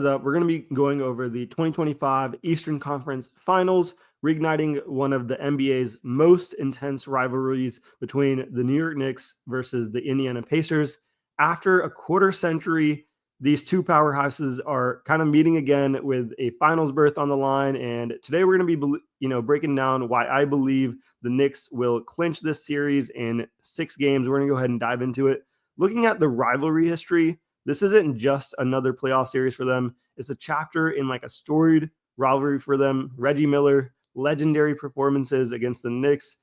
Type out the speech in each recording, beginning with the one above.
Up, we're going to be going over the 2025 Eastern Conference Finals, reigniting one of the NBA's most intense rivalries between the New York Knicks versus the Indiana Pacers. After a quarter century, these two powerhouses are kind of meeting again with a finals berth on the line. And today we're going to be, breaking down why I believe the Knicks will clinch this series in 6 games. We're going to go ahead and dive into it. Looking at the rivalry history, this isn't just another playoff series for them. It's a chapter in like a storied rivalry for them. Reggie Miller, legendary performances against the Knicks.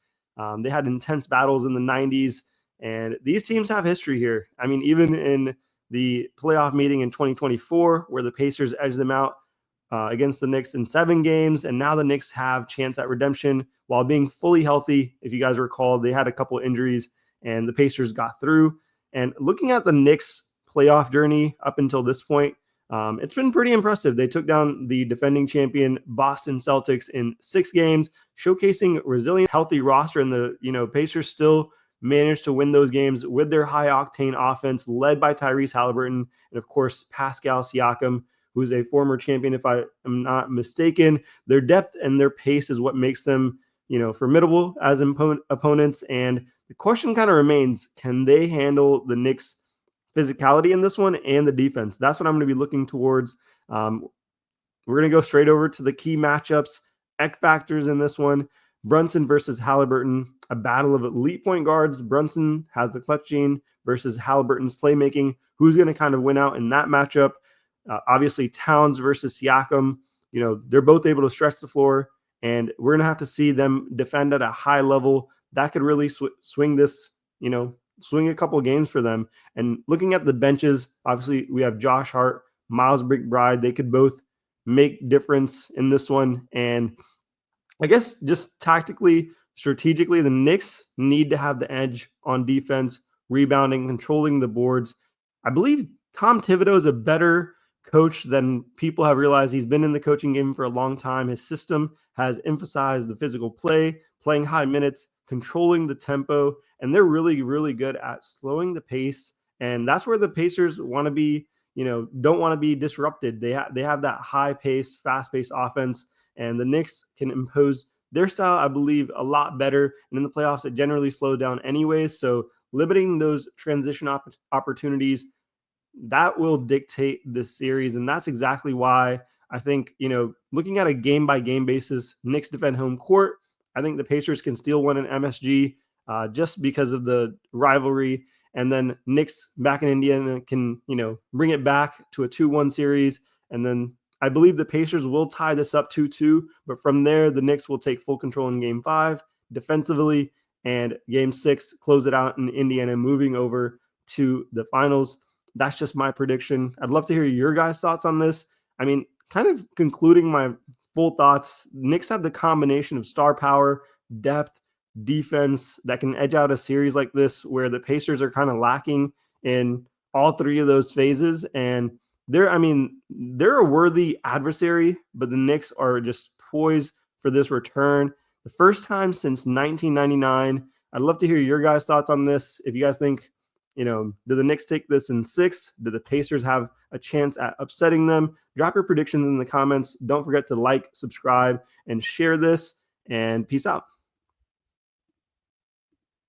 They had intense battles in the 90s, and these teams have history here. I mean, even in the playoff meeting in 2024, where the Pacers edged them out against the Knicks in 7 games, and now the Knicks have chance at redemption while being fully healthy. If you guys recall, they had a couple injuries, and the Pacers got through. And looking at the Knicks playoff journey up until this point, it's been pretty impressive. They took down the defending champion Boston Celtics in 6 games, showcasing resilient, healthy roster, and the Pacers still managed to win those games with their high octane offense led by Tyrese Halliburton and of course Pascal Siakam, who's a former champion if I am not mistaken. Their depth and their pace is what makes them formidable as opponents, and the question kind of remains, can they handle the Knicks' physicality in this one and the defense? That's what I'm going to be looking towards. We're going to go straight over to the key matchups, X factors in this one. Brunson versus Halliburton, a battle of elite point guards. Brunson has the clutch gene versus Halliburton's playmaking. Who's going to kind of win out in that matchup? Obviously, Towns versus Siakam. They're both able to stretch the floor, and we're going to have to see them defend at a high level. That could really swing this, swing a couple games for them. And looking at the benches, obviously we have Josh Hart, Miles McBride. They could both make difference in this one. And I guess just tactically, strategically, the Knicks need to have the edge on defense, rebounding, controlling the boards. I believe Tom Thibodeau is a better coach than people have realized. He's been in the coaching game for a long time. His system has emphasized the physical play, playing high minutes, controlling the tempo, and they're really, really good at slowing the pace. And that's where the Pacers want to be, don't want to be disrupted. They have that high pace, fast paced offense, and the Knicks can impose their style, I believe, a lot better. And in the playoffs, it generally slows down anyways. So limiting those transition opportunities, that will dictate this series. And that's exactly why I think, looking at a game by game basis, Knicks defend home court. I think the Pacers can still win an MSG just because of the rivalry. And then Knicks back in Indiana can, bring it back to a 2-1 series. And then I believe the Pacers will tie this up 2-2. But from there, the Knicks will take full control in Game 5 defensively. And Game 6, close it out in Indiana, moving over to the finals. That's just my prediction. I'd love to hear your guys' thoughts on this. I mean, kind of concluding my full thoughts, Knicks have the combination of star power, depth, defense that can edge out a series like this where the Pacers are kind of lacking in all 3 of those phases. And they're a worthy adversary, but the Knicks are just poised for this return. The first time since 1999. I'd love to hear your guys' thoughts on this. If you guys think, do the Knicks take this in 6? Do the Pacers have a chance at upsetting them? Drop your predictions in the comments. Don't forget to like, subscribe, and share this. And peace out.